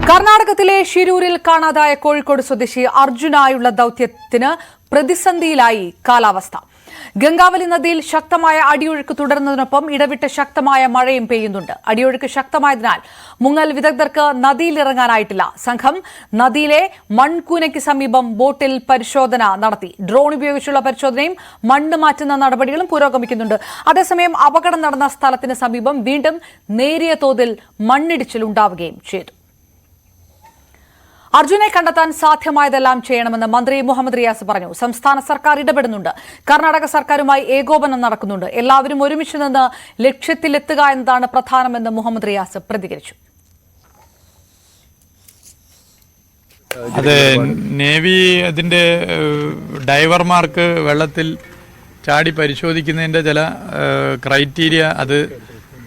കർണാടകത്തിലെ ഷിരൂരിൽ കാണാതായ കോഴിക്കോട് സ്വദേശി അർജുനായുള്ള ദൌത്യത്തിന് പ്രതിസന്ധിയിലായി കാലാവസ്ഥ. ഗംഗാവലി നദിയിൽ ശക്തമായ അടിയൊഴുക്ക് തുടരുന്നതിനൊപ്പം ഇടവിട്ട് ശക്തമായ മഴയും പെയ്യുന്നുണ്ട്. അടിയൊഴുക്ക് ശക്തമായതിനാൽ മുങ്ങൽ വിദഗ്ധർക്ക് നദിയിലിറങ്ങാനായിട്ടില്ല. സംഘം നദിയിലെ മൺകൂനയ്ക്ക് സമീപം ബോട്ടിൽ പരിശോധന നടത്തി. ഡ്രോൺ ഉപയോഗിച്ചുള്ള പരിശോധനയും മണ്ണ് മാറ്റുന്ന നടപടികളും പുരോഗമിക്കുന്നുണ്ട്. അതേസമയം അപകടം നടന്ന സ്ഥലത്തിന് സമീപം വീണ്ടും നേരിയ തോതിൽ മണ്ണിടിച്ചിൽ ഉണ്ടാവുകയും ചെയ്തു. അർജുനെ കണ്ടെത്താൻ സാധ്യമായതെല്ലാം ചെയ്യണമെന്ന് മന്ത്രി മുഹമ്മദ് റിയാസ് പറഞ്ഞു. സംസ്ഥാന സർക്കാർ ഇടപെടുന്നുണ്ട്. കർണാടക സർക്കാരുമായി ഏകോപനം നടക്കുന്നുണ്ട്. എല്ലാവരും ഒരുമിച്ച് നിന്ന് ലക്ഷ്യത്തിലെത്തുക എന്നതാണ് പ്രധാനമെന്ന് മുഹമ്മദ് റിയാസ് പ്രതികരിച്ചു. അതെ, നേവി അതിന്റെ ഡൈവർമാർക്ക് വെള്ളത്തിൽ ചാടി പരിശോധിക്കുന്നതിന്റെ ചില ക്രൈറ്റീരിയ അത്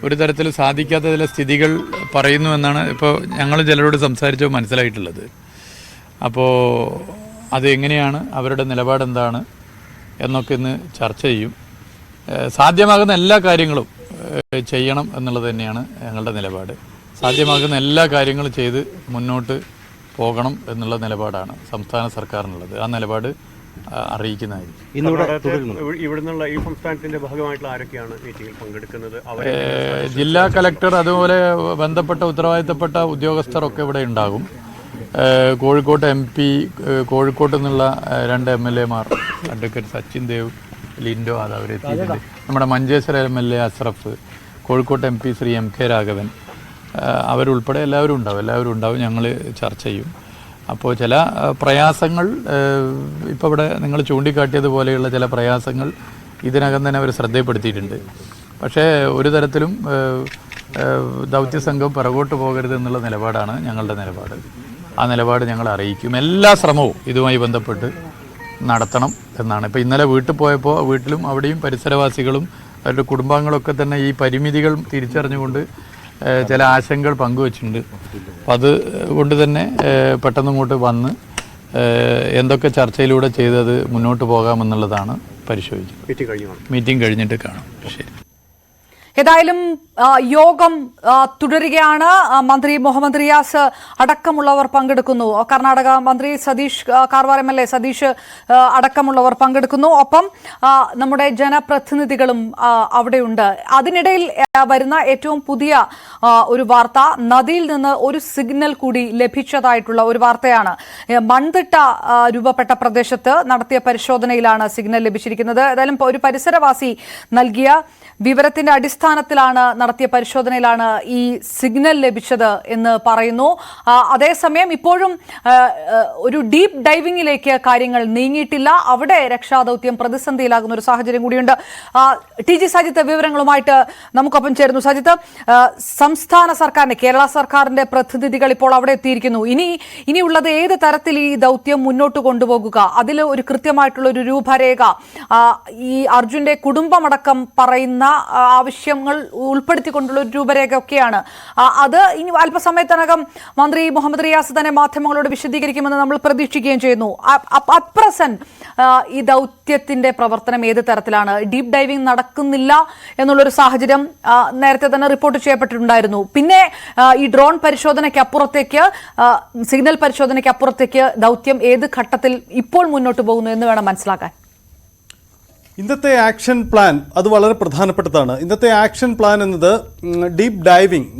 ഒരു തരത്തിൽ സാധിക്കാത്ത ചില സ്ഥിതികൾ പറയുന്നു എന്നാണ് ഇപ്പോൾ ഞങ്ങൾ ചിലരോട് സംസാരിച്ചപ്പോൾ മനസ്സിലായിട്ടുള്ളത്. അപ്പോൾ അത് എങ്ങനെയാണ്, അവരുടെ നിലപാടെന്താണ് എന്നൊക്കെ ഇന്ന് ചർച്ച ചെയ്യും. സാധ്യമാകുന്ന എല്ലാ കാര്യങ്ങളും ചെയ്യണം എന്നുള്ളത് തന്നെയാണ് ഞങ്ങളുടെ നിലപാട്. സാധ്യമാകുന്ന എല്ലാ കാര്യങ്ങളും ചെയ്ത് മുന്നോട്ട് പോകണം എന്നുള്ള നിലപാടാണ് സംസ്ഥാന സർക്കാരിനുള്ളത്. ആ നിലപാട് അറിയിക്കുന്നതായിരിക്കും. ഇവിടുന്നുള്ള ഈ സംസ്ഥാനത്തിന്റെ ഭാഗമായിട്ടുള്ള ആരൊക്കെയാണ് മീറ്റിംഗിൽ പങ്കെടുക്കുന്നത്? ജില്ലാ കലക്ടർ, അതുപോലെ ബന്ധപ്പെട്ട ഉത്തരവാദിത്തപ്പെട്ട ഉദ്യോഗസ്ഥരൊക്കെ ഇവിടെ ഉണ്ടാകും. കോഴിക്കോട്ട് MP, കോഴിക്കോട്ട് നിന്നുള്ള 2 MLA മാർ, അഡ്വക്കേറ്റ് സച്ചിൻ ദേവ്, ലിൻഡോ, അത് അവരെത്തിയിട്ടുണ്ട്. നമ്മുടെ മഞ്ചേശ്വരം MLA അസ്രഫ്, കോഴിക്കോട്ട് MP ശ്രീ MK രാഘവൻ, അവരുൾപ്പെടെ എല്ലാവരും ഉണ്ടാവും. ഞങ്ങൾ ചർച്ച ചെയ്യും. അപ്പോൾ ചില പ്രയാസങ്ങൾ ഇപ്പോൾ ഇവിടെ നിങ്ങൾ ചൂണ്ടിക്കാട്ടിയതുപോലെയുള്ള ചില പ്രയാസങ്ങൾ ഇതിനകം തന്നെ അവർ ശ്രദ്ധയിൽപ്പെടുത്തിയിട്ടുണ്ട്. പക്ഷേ ഒരു തരത്തിലും ദൗത്യസംഘം പിറകോട്ട് പോകരുത് എന്നുള്ള നിലപാടാണ് ഞങ്ങളുടെ നിലപാട്. ആ നിലപാട് ഞങ്ങൾ അറിയിക്കും. എല്ലാ ശ്രമവും ഇതുമായി ബന്ധപ്പെട്ട് നടത്തണം എന്നാണ്. ഇപ്പോൾ ഇന്നലെ വീട്ടിൽ പോയപ്പോൾ വീട്ടിലും അവിടെയും പരിസരവാസികളും അവരുടെ കുടുംബാംഗങ്ങളൊക്കെ തന്നെ ഈ പരിമിതികൾ തിരിച്ചറിഞ്ഞുകൊണ്ട് ചില ആശങ്കകൾ പങ്കുവച്ചിട്ടുണ്ട്. അപ്പം അതുകൊണ്ട് തന്നെ പെട്ടെന്ന് ഇങ്ങോട്ട് വന്ന് എന്തൊക്കെ ചർച്ചയിലൂടെ ചെയ്തത് മുന്നോട്ട് പോകാമെന്നുള്ളതാണ് പരിശോധിച്ചത്. മീറ്റിംഗ് കഴിഞ്ഞിട്ട് കാണാം. ശരി. ഏതായാലും യോഗം തുടരുകയാണ്. മന്ത്രി മുഹമ്മദ് റിയാസ് അടക്കമുള്ളവർ പങ്കെടുക്കുന്നു. കർണാടക മന്ത്രി സതീഷ് കാർവാർ MLA സതീഷ് അടക്കമുള്ളവർ പങ്കെടുക്കുന്നു. ഒപ്പം നമ്മുടെ ജനപ്രതിനിധികളും അവിടെയുണ്ട്. അതിനിടയിൽ വരുന്ന ഏറ്റവും പുതിയ ഒരു വാർത്ത, നദിയിൽ നിന്ന് ഒരു സിഗ്നൽ കൂടി ലഭിച്ചതായിട്ടുള്ള ഒരു വാർത്തയാണ്. മൺതിട്ട രൂപപ്പെട്ട പ്രദേശത്ത് നടത്തിയ പരിശോധനയിലാണ് സിഗ്നൽ ലഭിച്ചിരിക്കുന്നത്. ഏതായാലും ഒരു പരിസരവാസി നൽകിയ വിവരത്തിന്റെ അടിസ്ഥാനത്തിലാണ് നടത്തിയ പരിശോധനയിലാണ് ഈ സിഗ്നൽ ലഭിച്ചത് എന്ന് പറയുന്നു. അതേസമയം ഇപ്പോഴും ഒരു ഡീപ്പ് ഡൈവിംഗിലേക്ക് കാര്യങ്ങൾ നീങ്ങിയിട്ടില്ല. അവിടെ രക്ഷാദൌത്യം പ്രതിസന്ധിയിലാകുന്ന ഒരു സാഹചര്യം കൂടിയുണ്ട്. TG സജിത്ത് വിവരങ്ങളുമായിട്ട് നമുക്കൊപ്പം ചേരുന്നു. സജിത്ത്, സംസ്ഥാന സർക്കാരിന്റെ, കേരള സർക്കാരിന്റെ പ്രതിനിധികൾ ഇപ്പോൾ അവിടെ എത്തിയിരിക്കുന്നു. ഇനിയുള്ളത് ഏത് തരത്തിൽ ഈ ദൌത്യം മുന്നോട്ട് കൊണ്ടുപോകുക, അതിൽ ഒരു കൃത്യമായിട്ടുള്ള ഒരു രൂപരേഖ, ഈ അർജുന്റെ കുടുംബമടക്കം പറയുന്ന ആവശ്യങ്ങൾ ഉൾപ്പെടുത്തിക്കൊണ്ടുള്ള ഒരു രൂപരേഖ ഒക്കെയാണ്. അത് ഇനി അല്പസമയത്തിനകം മന്ത്രി മുഹമ്മദ് റിയാസ് തന്നെ മാധ്യമങ്ങളോട് വിശദീകരിക്കുമെന്ന് നമ്മൾ പ്രതീക്ഷിക്കുകയും ചെയ്യുന്നു. അറ്റ് പ്രസന്റ് ഈ ദൗത്യത്തിന്റെ പ്രവർത്തനം ഏത് തരത്തിലാണ്? ഡീപ്പ് ഡൈവിംഗ് നടക്കുന്നില്ല എന്നുള്ളൊരു സാഹചര്യം നേരത്തെ തന്നെ റിപ്പോർട്ട് ചെയ്യപ്പെട്ടിട്ടുണ്ടായിരുന്നു. പിന്നെ ഈ ഡ്രോൺ പരിശോധനയ്ക്കപ്പുറത്തേക്ക്, സിഗ്നൽ പരിശോധനയ്ക്കപ്പുറത്തേക്ക് ദൗത്യം ഏത് ഘട്ടത്തിൽ ഇപ്പോൾ മുന്നോട്ട് പോകുന്നു എന്ന് വേണം മനസ്സിലാക്കാൻ. ഇന്നത്തെ ആക്ഷൻ പ്ലാൻ അത് വളരെ പ്രധാനപ്പെട്ടതാണ്. ഇന്നത്തെ ആക്ഷൻ പ്ലാൻ എന്നത് ഡീപ്പ്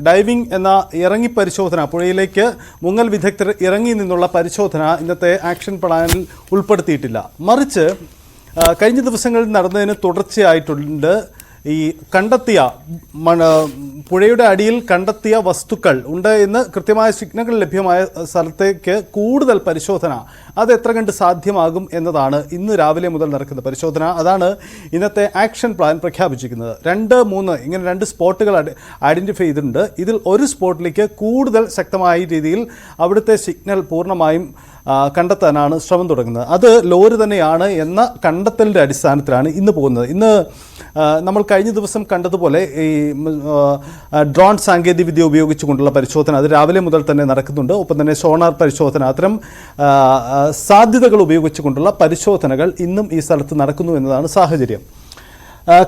ഡൈവിംഗ് എന്ന ഇറങ്ങി പരിശോധന, പുഴയിലേക്ക് മുങ്ങൽ വിദഗ്ധർ ഇറങ്ങി നിന്നുള്ള പരിശോധന ഇന്നത്തെ ആക്ഷൻ പ്ലാനിൽ ഉൾപ്പെടുത്തിയിട്ടില്ല. മറിച്ച് കഴിഞ്ഞ ദിവസങ്ങളിൽ നടന്നതിന് തുടർച്ചയായിട്ടുണ്ട്. ഈ കണ്ടെത്തിയ പുഴയുടെ അടിയിൽ കണ്ടെത്തിയ വസ്തുക്കൾ ഉണ്ട് എന്ന് കൃത്യമായ സിഗ്നലുകൾ ലഭ്യമായ സ്ഥലത്തേക്ക് കൂടുതൽ പരിശോധന, അത് എത്ര കണ്ട് സാധ്യമാകും എന്നതാണ് ഇന്ന് രാവിലെ മുതൽ നടക്കുന്ന പരിശോധന. അതാണ് ഇന്നത്തെ ആക്ഷൻ പ്ലാൻ പ്രഖ്യാപിച്ചിരിക്കുന്നത്. 2-3 ഇങ്ങനെ 2 സ്പോട്ടുകൾ ഐഡൻറ്റിഫൈ ചെയ്തിട്ടുണ്ട്. ഇതിൽ ഒരു സ്പോട്ടിലേക്ക് കൂടുതൽ ശക്തമായ രീതിയിൽ അവിടുത്തെ സിഗ്നൽ പൂർണ്ണമായും കണ്ടെത്താനാണ് ശ്രമം തുടങ്ങുന്നത്. അത് ലോറി തന്നെയാണ് എന്ന കണ്ടെത്തലിൻ്റെ അടിസ്ഥാനത്തിലാണ് ഇന്ന് പോകുന്നത്. ഇന്ന് നമ്മൾ കഴിഞ്ഞ ദിവസം കണ്ടതുപോലെ ഈ ഡ്രോൺ സാങ്കേതികവിദ്യ ഉപയോഗിച്ചുകൊണ്ടുള്ള പരിശോധന അത് രാവിലെ മുതൽ തന്നെ നടക്കുന്നുണ്ട്. ഒപ്പം തന്നെ സോണാർ പരിശോധന, അത്തരം സാധ്യതകൾ ഉപയോഗിച്ചുകൊണ്ടുള്ള പരിശോധനകൾ ഇന്നും ഈ സ്ഥലത്ത് നടക്കുന്നു എന്നതാണ് സാഹചര്യം.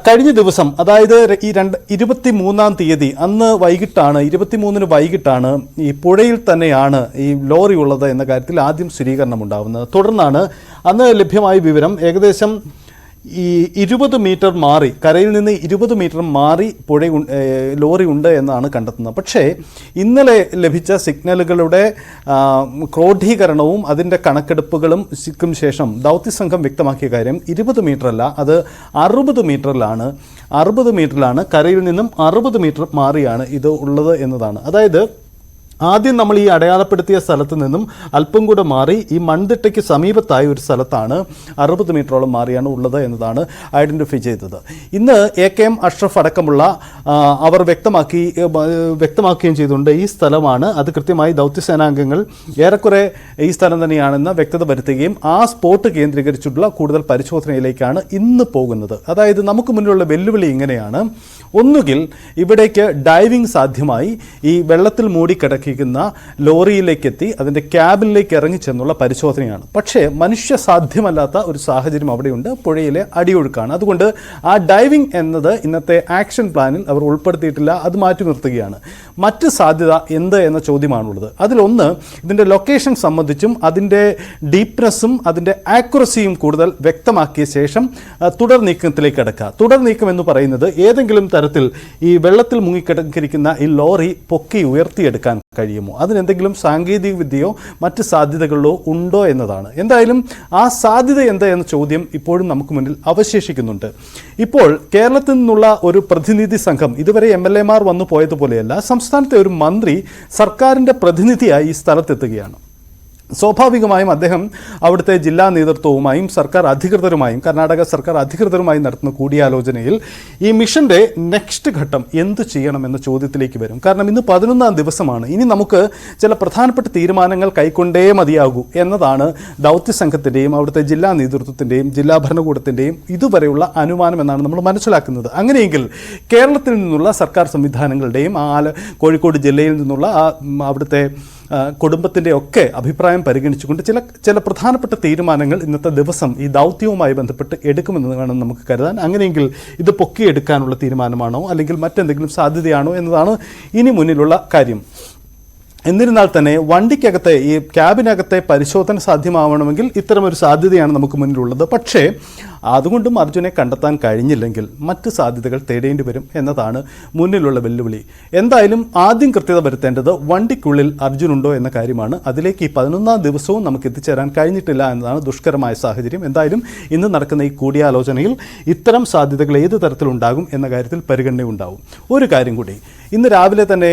കഴിഞ്ഞ ദിവസം, അതായത് ഈ 23-ാം തീയതി അന്ന് വൈകിട്ടാണ്, 23-ന് വൈകിട്ടാണ് ഈ പുഴയിൽ തന്നെയാണ് ഈ ലോറി ഉള്ളത് എന്ന കാര്യത്തിൽ ആദ്യം സ്ഥിരീകരണം ഉണ്ടാകുന്നത്. തുടർന്നാണ് അന്ന് ലഭ്യമായ വിവരം ഏകദേശം ഈ 20 മീറ്റർ മാറി, കരയിൽ നിന്ന് 20 മീറ്റർ മാറി ലോറി ഉണ്ട് എന്നാണ് കണ്ടെത്തുന്നത്. പക്ഷേ ഇന്നലെ ലഭിച്ച സിഗ്നലുകളുടെ ക്രോഡീകരണവും അതിൻ്റെ കണക്കെടുപ്പുകളും ശേഷം ദൗത്യസംഘം വ്യക്തമാക്കിയ കാര്യം 20 മീറ്റർ അല്ല, അത് 60 മീറ്ററിലാണ്. 60 മീറ്ററിലാണ്, കരയിൽ നിന്നും 60 മീറ്റർ മാറിയാണ് ഇത് ഉള്ളത് എന്നതാണ്. അതായത് ആദ്യം നമ്മൾ ഈ അടയാളപ്പെടുത്തിയ സ്ഥലത്ത് നിന്നും അല്പം കൂടെ മാറി ഈ മൺതിട്ടയ്ക്ക് സമീപത്തായ ഒരു സ്ഥലത്താണ് 60 മീറ്ററോളം മാറിയാണ് ഉള്ളത് എന്നതാണ് ഐഡൻറ്റിഫൈ ചെയ്തത്. ഇന്ന് AKM അഷ്റഫ് അടക്കമുള്ള അവർ വ്യക്തമാക്കുകയും ചെയ്തുകൊണ്ട് ഈ സ്ഥലമാണ്, അത് കൃത്യമായി ദൗത്യസേനാംഗങ്ങൾ ഏറെക്കുറെ ഈ സ്ഥലം തന്നെയാണെന്ന് വ്യക്തത വരുത്തുകയും ആ സ്പോട്ട് കേന്ദ്രീകരിച്ചിട്ടുള്ള കൂടുതൽ പരിശോധനയിലേക്കാണ് ഇന്ന് പോകുന്നത്. അതായത് നമുക്ക് മുന്നിലുള്ള വെല്ലുവിളി ഇങ്ങനെയാണ്: ഒന്നുകിൽ ഇവിടേക്ക് ഡൈവിംഗ് സാധ്യമായി ഈ വെള്ളത്തിൽ മൂടിക്കിടക്കുക ലോറിയിലേക്ക് എത്തി അതിൻ്റെ ക്യാബിനിലേക്ക് ഇറങ്ങിച്ചെന്നുള്ള പരിശോധനയാണ്. പക്ഷേ മനുഷ്യ സാധ്യമല്ലാത്ത ഒരു സാഹചര്യം അവിടെയുണ്ട്, പുഴയിലെ അടിയൊഴുക്കാണ്. അതുകൊണ്ട് ആ ഡൈവിംഗ് എന്നത് ഇന്നത്തെ ആക്ഷൻ പ്ലാനിൽ അവർ ഉൾപ്പെടുത്തിയിട്ടില്ല, അത് മാറ്റി നിർത്തുകയാണ്. മറ്റ് സാധ്യത എന്ത് എന്ന ചോദ്യമാണുള്ളത്. അതിലൊന്ന്, ഇതിൻ്റെ ലൊക്കേഷൻ സംബന്ധിച്ചും അതിൻ്റെ ഡീപ്നെസ്സും അതിൻ്റെ ആക്യുറസിയും കൂടുതൽ വ്യക്തമാക്കിയ ശേഷം തുടർ നീക്കത്തിലേക്ക് കടക്കുക. തുടർ നീക്കം എന്ന് പറയുന്നത് ഏതെങ്കിലും തരത്തിൽ ഈ വെള്ളത്തിൽ മുങ്ങിക്കിടക്കിരിക്കുന്ന ഈ ലോറി പൊക്കി ഉയർത്തിയെടുക്കാൻ കഴിയുമോ, അതിനെന്തെങ്കിലും സാങ്കേതിക വിദ്യയോ മറ്റ് സാധ്യതകളോ ഉണ്ടോ എന്നതാണ്. എന്തായാലും ആ സാധ്യത എന്താ എന്ന ചോദ്യം ഇപ്പോഴും നമുക്ക് മുന്നിൽ അവശേഷിക്കുന്നുണ്ട്. ഇപ്പോൾ കേരളത്തിൽ നിന്നുള്ള ഒരു പ്രതിനിധി സംഘം, ഇതുവരെ MLA മാർ വന്നു പോയതുപോലെയല്ല, സംസ്ഥാനത്തെ ഒരു മന്ത്രി സർക്കാരിൻ്റെ പ്രതിനിധിയായി ഈ സ്ഥലത്തെത്തുകയാണ്. സ്വാഭാവികമായും അദ്ദേഹം അവിടുത്തെ ജില്ലാ നേതൃത്വവുമായും സർക്കാർ അധികൃതരുമായും കർണാടക സർക്കാർ അധികൃതരുമായും നടത്തുന്ന കൂടിയാലോചനയിൽ ഈ മിഷൻ്റെ നെക്സ്റ്റ് ഘട്ടം എന്ത് ചെയ്യണമെന്ന ചോദ്യത്തിലേക്ക് വരും. കാരണം ഇന്ന് 11-ാം ദിവസമാണ്. ഇനി നമുക്ക് ചില പ്രധാനപ്പെട്ട തീരുമാനങ്ങൾ കൈക്കൊണ്ടേ മതിയാകൂ എന്നതാണ് ദൗത്യസംഘത്തിൻ്റെയും അവിടുത്തെ ജില്ലാ നേതൃത്വത്തിൻ്റെയും ജില്ലാ ഭരണകൂടത്തിൻ്റെയും ഇതുവരെയുള്ള അനുമാനം എന്നാണ് നമ്മൾ മനസ്സിലാക്കുന്നത്. അങ്ങനെയെങ്കിൽ കേരളത്തിൽ നിന്നുള്ള സർക്കാർ സംവിധാനങ്ങളുടെയും കോഴിക്കോട് ജില്ലയിൽ നിന്നുള്ള അവിടുത്തെ കുടുംബത്തിൻ്റെ ഒക്കെ അഭിപ്രായം പരിഗണിച്ചുകൊണ്ട് ചില പ്രധാനപ്പെട്ട തീരുമാനങ്ങൾ ഇന്നത്തെ ദിവസം ഈ ദൗത്യവുമായി ബന്ധപ്പെട്ട് എടുക്കുമെന്ന് വേണം നമുക്ക് കരുതാൻ. അങ്ങനെയെങ്കിൽ ഇത് പൊക്കിയെടുക്കാനുള്ള തീരുമാനമാണോ അല്ലെങ്കിൽ മറ്റെന്തെങ്കിലും സാധ്യതയാണോ എന്നതാണ് ഇനി മുന്നിലുള്ള കാര്യം. എന്നിരുന്നാൽ തന്നെ വണ്ടിക്കകത്തെ ഈ ക്യാബിനകത്തെ പരിശോധന സാധ്യമാവണമെങ്കിൽ ഇത്തരമൊരു സാധ്യതയാണ് നമുക്ക് മുന്നിലുള്ളത്. പക്ഷേ അതുകൊണ്ടും അർജുനെ കണ്ടെത്താൻ കഴിഞ്ഞില്ലെങ്കിൽ മറ്റ് സാധ്യതകൾ തേടേണ്ടി വരും എന്നതാണ് മുന്നിലുള്ള വെല്ലുവിളി. എന്തായാലും ആദ്യം കൃത്യത വരുത്തേണ്ടത് വണ്ടിക്കുള്ളിൽ അർജുനുണ്ടോ എന്ന കാര്യമാണ്. അതിലേക്ക് ഈ 11-ാം ദിവസവും നമുക്ക് എത്തിച്ചേരാൻ കഴിഞ്ഞിട്ടില്ല എന്നതാണ് ദുഷ്കരമായ സാഹചര്യം. എന്തായാലും ഇന്ന് നടക്കുന്ന ഈ കൂടിയാലോചനയിൽ ഇത്തരം സാധ്യതകൾ ഏത് തരത്തിലുണ്ടാകും എന്ന കാര്യത്തിൽ പരിഗണനയുണ്ടാവും. ഒരു കാര്യം കൂടി, ഇന്ന് രാവിലെ തന്നെ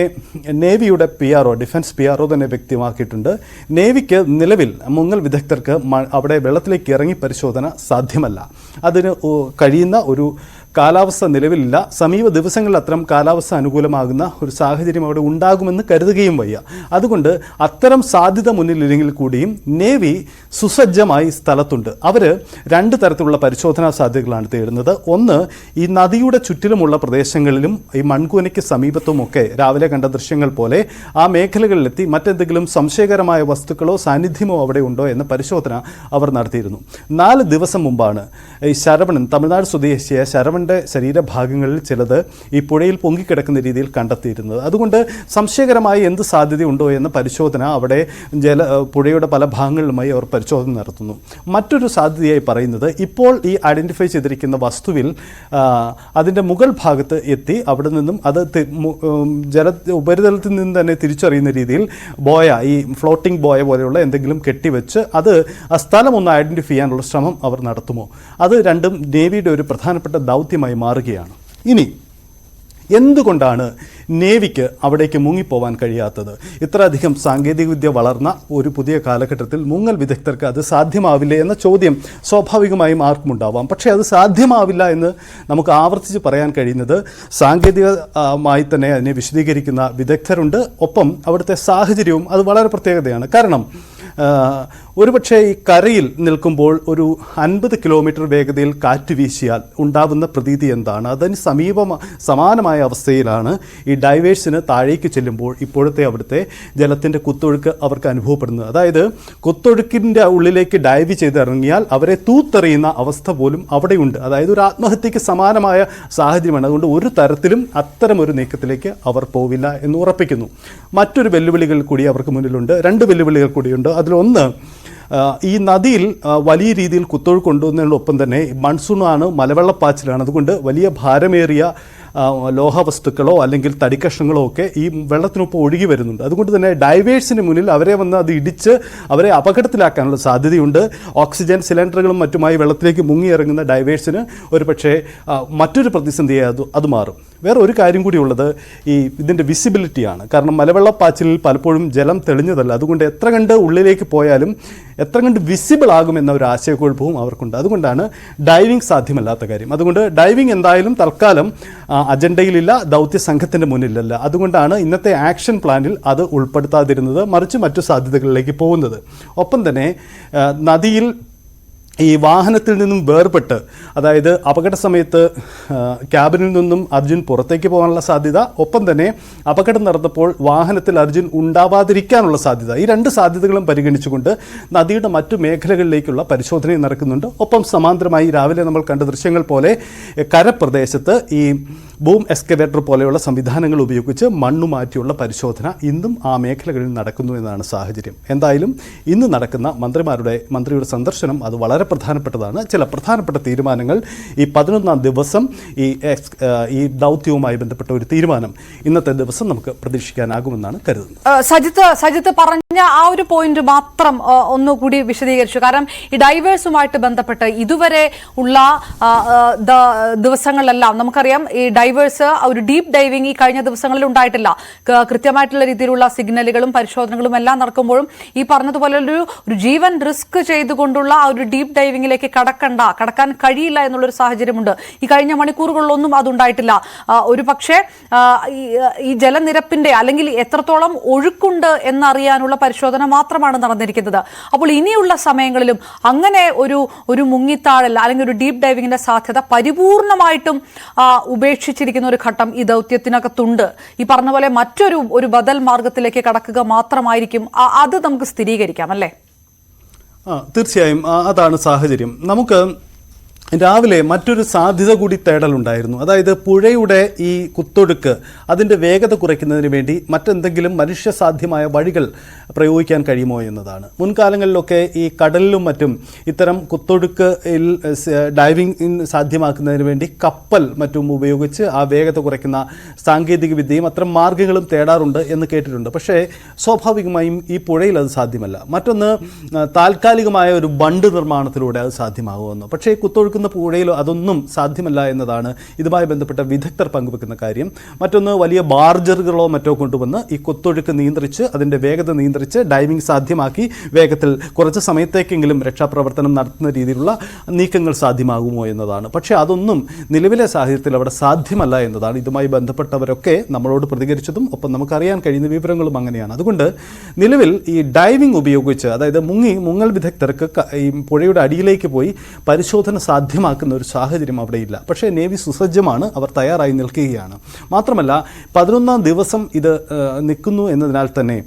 നേവിയുടെ PRO, ഡിഫൻസ് PRO തന്നെ വ്യക്തമാക്കിയിട്ടുണ്ട്. നേവിക്ക് നിലവിൽ മുങ്ങൽ വിദഗ്ധർക്ക് അവിടെ വെള്ളത്തിലേക്ക് ഇറങ്ങി പരിശോധന സാധ്യമല്ല. അതിന് കഴിയുന്ന ഒരു കാലാവസ്ഥ നിലവിലില്ല. സമീപ ദിവസങ്ങളിൽ അത്തരം കാലാവസ്ഥ അനുകൂലമാകുന്ന ഒരു സാഹചര്യം അവിടെ ഉണ്ടാകുമെന്ന് കരുതുകയും വയ്യ. അതുകൊണ്ട് അത്തരം സാധ്യത മുന്നിലില്ലെങ്കിൽ കൂടിയും നേവി സുസജ്ജമായി സ്ഥലത്തുണ്ട്. അവർ 2 തരത്തിലുള്ള പരിശോധനാ സാധ്യതകളാണ് തേടുന്നത്. ഒന്ന്, ഈ നദിയുടെ ചുറ്റിലുമുള്ള പ്രദേശങ്ങളിലും ഈ മൺകൂനയ്ക്ക് സമീപത്തുമൊക്കെ രാവിലെ കണ്ട ദൃശ്യങ്ങൾ പോലെ ആ മേഖലകളിലെത്തി മറ്റെന്തെങ്കിലും സംശയകരമായ വസ്തുക്കളോ സാന്നിധ്യമോ അവിടെ ഉണ്ടോ എന്ന പരിശോധന അവർ നടത്തിയിരുന്നു. 4 ദിവസം മുമ്പാണ് ഈ ശരവണൻ, തമിഴ്നാട് സ്വദേശിയായ ശരവണൻ്റെ ശരീരഭാഗങ്ങളിൽ ചിലത് ഈ പുഴയിൽ പൊങ്ങിക്കിടക്കുന്ന രീതിയിൽ കണ്ടെത്തിയിരുന്നത്. അതുകൊണ്ട് സംശയകരമായ എന്ത് സാധ്യതയുണ്ടോ എന്ന പരിശോധന അവിടെ പുഴയുടെ പല ഭാഗങ്ങളിലുമായി അവർ പരിശോധന നടത്തുന്നു. മറ്റൊരു സാധ്യതയായി പറയുന്നത്, ഇപ്പോൾ ഈ ഐഡൻറ്റിഫൈ ചെയ്തിരിക്കുന്ന വസ്തുവിൽ അതിൻ്റെ മുകൾ ഭാഗത്ത് എത്തി അവിടെ നിന്നും അത് ഉപരിതലത്തിൽ നിന്ന് തന്നെ തിരിച്ചറിയുന്ന രീതിയിൽ ഈ ഫ്ലോട്ടിംഗ് ബോയ പോലെയുള്ള എന്തെങ്കിലും കെട്ടിവെച്ച് അത് ആ സ്ഥലം ഒന്ന് ഐഡൻറ്റിഫൈ ചെയ്യാനുള്ള ശ്രമം അവർ നടത്തുമോ? അത് രണ്ടും നേവിയുടെ ഒരു പ്രധാനപ്പെട്ട ദൗത്യമായി മാറുകയാണ്. ഇനി എന്തുകൊണ്ടാണ് നേവിക്ക് അവിടേക്ക് മുങ്ങിപ്പോവാൻ കഴിയാത്തത്? ഇത്രയധികം സാങ്കേതികവിദ്യ വളർന്ന ഒരു പുതിയ കാലഘട്ടത്തിൽ മുങ്ങൽ വിദഗ്ധർക്ക് അത് സാധ്യമാവില്ലേ എന്ന ചോദ്യം സ്വാഭാവികമായും ആർക്കുമുണ്ടാവാം. പക്ഷേ അത് സാധ്യമാവില്ല എന്ന് നമുക്ക് ആവർത്തിച്ച് പറയാൻ കഴിയുന്നത് സാങ്കേതികമായി തന്നെ അതിനെ വിശദീകരിക്കുന്ന വിദഗ്ധരുണ്ട്. ഒപ്പം അവിടുത്തെ സാഹചര്യവും അത് വളരെ പ്രത്യേകതയാണ്. കാരണം ഒരുപക്ഷെ ഈ കരയിൽ നിൽക്കുമ്പോൾ ഒരു 50 കിലോമീറ്റർ വേഗതയിൽ കാറ്റ് വീശിയാൽ ഉണ്ടാവുന്ന പ്രതീതി എന്താണ്? അതിന് സമാനമായ അവസ്ഥയിലാണ് ഈ ഡൈവേഴ്സിന് താഴേക്ക് ചെല്ലുമ്പോൾ ഇപ്പോഴത്തെ അവിടുത്തെ ജലത്തിൻ്റെ കുത്തൊഴുക്ക് അവർക്ക് അനുഭവപ്പെടുന്നത്. അതായത് കുത്തൊഴുക്കിൻ്റെ ഉള്ളിലേക്ക് ഡൈവ് ചെയ്തിറങ്ങിയാൽ അവരെ തൂത്തെറിയുന്ന അവസ്ഥ പോലും അവിടെയുണ്ട്. അതായത് ഒരു ആത്മഹത്യക്ക് സമാനമായ സാഹചര്യമാണ്. അതുകൊണ്ട് ഒരു തരത്തിലും അത്തരമൊരു നീക്കത്തിലേക്ക് അവർ പോവില്ല എന്ന് ഉറപ്പിക്കുന്നു. മറ്റൊരു വെല്ലുവിളികൾ കൂടി അവർക്ക് മുന്നിലുണ്ട്. 2 വെല്ലുവിളികൾ കൂടിയുണ്ട്. അതിലൊന്ന്, ഈ നദിയിൽ വലിയ രീതിയിൽ കുത്തൊഴുക്ക് കൊണ്ടുവന്നതിനൊപ്പം തന്നെ മൺസൂണാണ്, മലവെള്ളപ്പാച്ചിലാണ്. അതുകൊണ്ട് വലിയ ഭാരമേറിയ ലോഹവസ്തുക്കളോ അല്ലെങ്കിൽ തടിക്കഷ്ണങ്ങളോ ഒക്കെ ഈ വെള്ളത്തിനൊപ്പം ഒഴുകി വരുന്നുണ്ട്. അതുകൊണ്ട് തന്നെ ഡൈവേഴ്സിന് മുന്നിൽ അവരെ വന്ന് അത് ഇടിച്ച് അവരെ അപകടത്തിലാക്കാനുള്ള സാധ്യതയുണ്ട്. ഓക്സിജൻ സിലിണ്ടറുകളും മറ്റുമായി വെള്ളത്തിലേക്ക് മുങ്ങിയിറങ്ങുന്ന ഡൈവേഴ്സിന് ഒരു പക്ഷേ മറ്റൊരു പ്രതിസന്ധിയായി അത് മാറും. വേറെ ഒരു കാര്യം കൂടി ഉള്ളത് ഇതിൻ്റെ വിസിബിലിറ്റിയാണ്. കാരണം മലവെള്ളപ്പാച്ചിലിൽ പലപ്പോഴും ജലം തെളിഞ്ഞതല്ല. അതുകൊണ്ട് എത്ര കണ്ട് ഉള്ളിലേക്ക് പോയാലും എത്ര കണ്ട് വിസിബിൾ ആകുമെന്ന ഒരു ആശയക്കുഴപ്പവും അവർക്കുണ്ട്. അതുകൊണ്ടാണ് ഡൈവിംഗ് സാധ്യമല്ലാത്ത കാര്യം. അതുകൊണ്ട് ഡൈവിംഗ് എന്തായാലും തൽക്കാലം അജണ്ടയിലില്ല, ദൗത്യ സംഘത്തിൻ്റെ മുന്നിലല്ല. അതുകൊണ്ടാണ് ഇന്നത്തെ ആക്ഷൻ പ്ലാനിൽ അത് ഉൾപ്പെടുത്താതിരുന്നത്, മറിച്ച് മറ്റു സാധ്യതകളിലേക്ക് പോകുന്നത്. ഒപ്പം തന്നെ നദിയിൽ ഈ വാഹനത്തിൽ നിന്നും വേർപെട്ട്, അതായത് അപകട സമയത്ത് ക്യാബിനിൽ നിന്നും അർജുൻ പുറത്തേക്ക് പോകാനുള്ള സാധ്യത, ഒപ്പം തന്നെ അപകടം നടന്നപ്പോൾ വാഹനത്തിൽ അർജുൻ ഉണ്ടാവാതിരിക്കാനുള്ള സാധ്യത, ഈ 2 സാധ്യതകളും പരിഗണിച്ചുകൊണ്ട് നദിയുടെ മറ്റു മേഖലകളിലേക്കുള്ള പരിശോധനയും നടക്കുന്നുണ്ട്. ഒപ്പം സമാന്തരമായി രാവിലെ നമ്മൾ കണ്ട ദൃശ്യങ്ങൾ പോലെ കരപ്രദേശത്ത് ഈ ബൂം എക്സ്കവേറ്റർ പോലെയുള്ള സംവിധാനങ്ങൾ ഉപയോഗിച്ച് മണ്ണ് മാറ്റിയുള്ള പരിശോധന ഇന്നും ആ മേഖലകളിൽ നടക്കുന്നു എന്നതാണ് സാഹചര്യം. എന്തായാലും ഇന്ന് നടക്കുന്ന മന്ത്രിയുടെ സന്ദർശനം അത് വളരെ പ്രധാനപ്പെട്ടതാണ്. ചില പ്രധാനപ്പെട്ട തീരുമാനങ്ങൾ ഈ 11ാം ദിവസം ഈ ദൗത്യവുമായി ബന്ധപ്പെട്ട ഒരു തീരുമാനം ഇന്നത്തെ ദിവസം നമുക്ക് പ്രതീക്ഷിക്കാനാകുമെന്നാണ് കരുതുന്നത്. സജിത്ത് പറഞ്ഞ ആ ഒരു പോയിന്റ് മാത്രം ഒന്നുകൂടി വിശദീകരിച്ചു. കാരണം ഈ ഡൈവേഴ്സുമായിട്ട് ബന്ധപ്പെട്ട് ഇതുവരെ ഉള്ള ദിവസങ്ങളിലെല്ലാം നമുക്കറിയാം ഈ ഡൈവേഴ്സ് ഒരു ഡീപ്പ് ഡൈവിംഗ് ഈ കഴിഞ്ഞ ദിവസങ്ങളിൽ ഉണ്ടായിട്ടില്ല. കൃത്യമായിട്ടുള്ള രീതിയിലുള്ള സിഗ്നലുകളും പരിശോധനകളും എല്ലാം നടക്കുമ്പോഴും ഈ പറഞ്ഞതുപോലെ ഒരു ജീവൻ റിസ്ക് ചെയ്തുകൊണ്ടുള്ള ആ ഒരു ഡീപ്പ് ഡൈവിംഗിലേക്ക് കടക്കാൻ കഴിയില്ല എന്നുള്ളൊരു സാഹചര്യമുണ്ട്. ഈ കഴിഞ്ഞ മണിക്കൂറുകളിലൊന്നും അതുണ്ടായിട്ടില്ല. ഒരു പക്ഷേ ഈ ജലനിരപ്പിന്റെ അല്ലെങ്കിൽ എത്രത്തോളം ഒഴുക്കുണ്ട് എന്നറിയാനുള്ള പരിശോധന മാത്രമാണ് നടന്നിരിക്കുന്നത്. അപ്പോൾ ഇനിയുള്ള സമയങ്ങളിലും അങ്ങനെ ഒരു മുങ്ങിത്താഴൽ അല്ലെങ്കിൽ ഒരു ഡീപ്പ് ഡൈവിംഗിന്റെ സാധ്യത പരിപൂർണമായിട്ടും ഉപേക്ഷിച്ചിരിക്കുന്ന ഒരു ഘട്ടം ഈ ദൗത്യത്തിനകത്തുണ്ട്. ഈ പറഞ്ഞ പോലെ മറ്റൊരു ബദൽ മാർഗത്തിലേക്ക് കടക്കുക മാത്രമായിരിക്കും അത് നമുക്ക് സ്ഥിരീകരിക്കാം അല്ലേ? തീർച്ചയായും അതാണ് സാഹചര്യം. നമുക്ക് രാവിലെ മറ്റൊരു സാധ്യത കൂടി തേടലുണ്ടായിരുന്നു. അതായത് പുഴയുടെ ഈ കുത്തൊഴുക്ക് അതിൻ്റെ വേഗത കുറയ്ക്കുന്നതിന് വേണ്ടി മറ്റെന്തെങ്കിലും മനുഷ്യസാധ്യമായ വഴികൾ പ്രയോഗിക്കാൻ കഴിയുമോ എന്നതാണ്. മുൻകാലങ്ങളിലൊക്കെ ഈ കടലിലും മറ്റും ഇത്തരം കുത്തൊഴുക്ക് ഡൈവിംഗ് സാധ്യമാക്കുന്നതിന് വേണ്ടി കപ്പൽ മറ്റും ഉപയോഗിച്ച് ആ വേഗത കുറയ്ക്കുന്ന സാങ്കേതിക വിദ്യയും അത്തരം മാർഗ്ഗങ്ങളും തേടാറുണ്ട് എന്ന് കേട്ടിട്ടുണ്ട്. പക്ഷേ സ്വാഭാവികമായും ഈ പുഴയിൽ അത് സാധ്യമല്ല. മറ്റൊന്ന്, താൽക്കാലികമായ ഒരു ബണ്ട് നിർമ്മാണത്തിലൂടെ അത് സാധ്യമാകുമെന്ന്. പക്ഷേ കുത്തൊഴുക്ക് പുഴയിലോ അതൊന്നും സാധ്യമല്ല എന്നതാണ് ഇതുമായി ബന്ധപ്പെട്ട വിദഗ്ധർ പങ്കുവെക്കുന്ന കാര്യം. മറ്റൊന്ന്, വലിയ ബാർജറുകളോ മറ്റോ കൊണ്ടുവന്ന് ഈ കുത്തൊഴുക്ക് നിയന്ത്രിച്ച് അതിൻ്റെ വേഗത നിയന്ത്രിച്ച് ഡൈവിംഗ് സാധ്യമാക്കി വേഗത്തിൽ കുറച്ച് സമയത്തേക്കെങ്കിലും രക്ഷാപ്രവർത്തനം നടത്തുന്ന രീതിയിലുള്ള നീക്കങ്ങൾ സാധ്യമാകുമോ എന്നതാണ്. പക്ഷേ അതൊന്നും നിലവിലെ സാഹചര്യത്തിൽ അവിടെ സാധ്യമല്ല എന്നതാണ് ഇതുമായി ബന്ധപ്പെട്ടവരൊക്കെ നമ്മളോട് പ്രതികരിച്ചതും ഒപ്പം നമുക്കറിയാൻ കഴിയുന്ന വിവരങ്ങളും അങ്ങനെയാണ്. അതുകൊണ്ട് നിലവിൽ ഈ ഡൈവിംഗ് ഉപയോഗിച്ച്, അതായത് മുങ്ങൽ വിദഗ്ധർക്ക് ഈ പുഴയുടെ അടിയിലേക്ക് പോയി പരിശോധന സാധ്യമാക്കുന്ന ഒരു സാഹചര്യം അവിടെയില്ല. പക്ഷേ നേവി സുസജ്ജമാണ്, അവർ തയ്യാറായി നിൽക്കുകയാണ്. മാത്രമല്ല 11ാം ദിവസം ഇത് നിൽക്കുന്നു എന്നതിനാൽ തന്നെ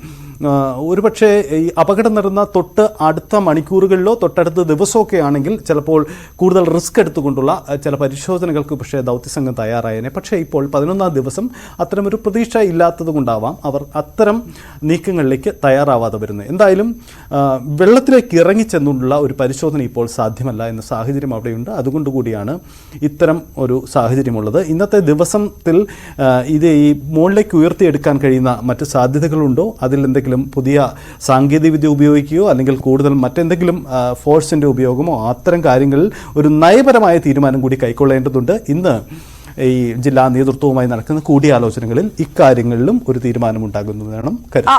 ഒരുപക്ഷെ ഈ അപകടം നടന്ന തൊട്ട് അടുത്ത മണിക്കൂറുകളിലോ തൊട്ടടുത്ത ദിവസമൊക്കെ ആണെങ്കിൽ ചിലപ്പോൾ കൂടുതൽ റിസ്ക് എടുത്തുകൊണ്ടുള്ള ചില പരിശോധനകൾക്ക് പക്ഷേ ദൗത്യസംഘം തയ്യാറായേനെ. പക്ഷേ ഇപ്പോൾ 11ാം ദിവസം അത്തരമൊരു പ്രതീക്ഷ ഇല്ലാത്തത് കൊണ്ടാവാം അവർ അത്തരം നീക്കങ്ങളിലേക്ക് തയ്യാറാവാതെ വരുന്നത്. എന്തായാലും വെള്ളത്തിലേക്ക് ഇറങ്ങിച്ചെന്നുള്ള ഒരു പരിശോധന ഇപ്പോൾ സാധ്യമല്ല എന്ന സാഹചര്യം അവിടെയുണ്ട്. അതുകൊണ്ടുകൂടിയാണ് ഇത്തരം ഒരു സാഹചര്യമുള്ളത്. ഇന്നത്തെ ദിവസത്തിൽ ഇത് ഈ മുകളിലേക്ക് ഉയർത്തിയെടുക്കാൻ കഴിയുന്ന മറ്റ് സാധ്യതകളുണ്ടോ, അതിൽ എന്തെങ്കിലും പുതിയ സാങ്കേതികവിദ്യ ഉപയോഗിക്കുകയോ അല്ലെങ്കിൽ കൂടുതൽ മറ്റെന്തെങ്കിലും ഫോഴ്സിൻ്റെ ഉപയോഗമോ അത്തരം കാര്യങ്ങളിൽ ഒരു നയപരമായ തീരുമാനം കൂടി കൈക്കൊള്ളേണ്ടതുണ്ട്. ഇന്ന് ഈ ജില്ലാ നേതൃത്വവുമായി നടക്കുന്ന കൂടിയാലോചനകളിൽ ഇക്കാര്യങ്ങളിലും ഒരു തീരുമാനമുണ്ടാകുന്നു വേണം കരുതാൻ.